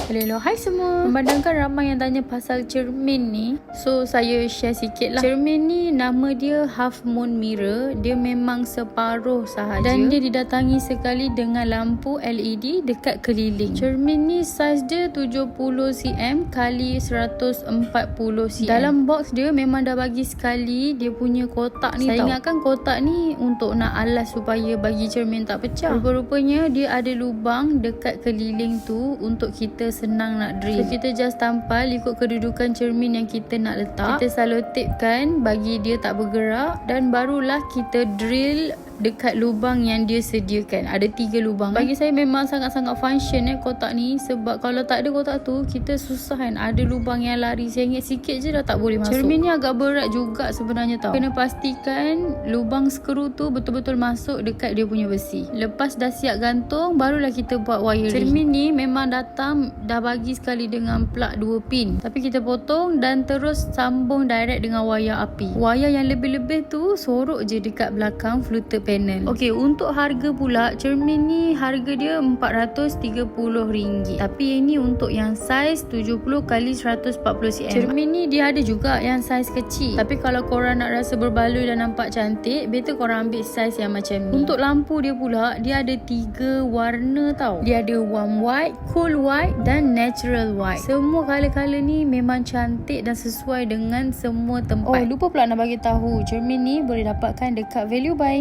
Hello, hai semua. Memandangkan ramai yang tanya pasal cermin ni, so saya share sikit lah. Cermin ni nama dia Half Moon Mirror. Dia memang separuh sahaja dan dia didatangi sekali dengan lampu LED dekat keliling. Cermin ni saiz dia 70cm kali 140cm. Dalam box dia memang dah bagi sekali dia punya kotak ni. Saya ingatkan kotak ni untuk nak alas supaya bagi cermin tak pecah. Rupa-rupanya dia ada lubang dekat keliling tu untuk kita senang nak drill. So kita just tampal ikut kedudukan cermin yang kita nak letak. Kita selotipkan bagi dia tak bergerak dan barulah kita drill dekat lubang yang dia sediakan. Ada 3 lubang. Bagi saya memang sangat-sangat function kotak ni, sebab kalau tak ada kotak tu kita susah kan. Ada lubang yang lari sengit sikit je dah tak boleh masuk. Cermin ni agak berat juga sebenarnya tau. Kena pastikan lubang skru tu betul-betul masuk dekat dia punya besi. Lepas dah siap gantung, barulah kita buat wiring. Cermin ni memang datang dah bagi sekali dengan plug 2 pin, tapi kita potong dan terus sambung direct dengan wayar api. Wayar yang lebih-lebih tu sorok je dekat belakang fluted panel. Okey, untuk harga pula, cermin ni harga dia RM430. Tapi ini untuk yang saiz 70x140cm. Cermin ni dia ada juga yang saiz kecil. Tapi kalau korang nak rasa berbaloi dan nampak cantik, better korang ambil saiz yang macam ni. Untuk lampu dia pula, dia ada 3 warna tau. Dia ada warm white, cool white dan natural white. Semua color-color ni memang cantik dan sesuai dengan semua tempat. Oh, lupa pula nak bagi tahu, cermin ni boleh dapatkan dekat Value Buy.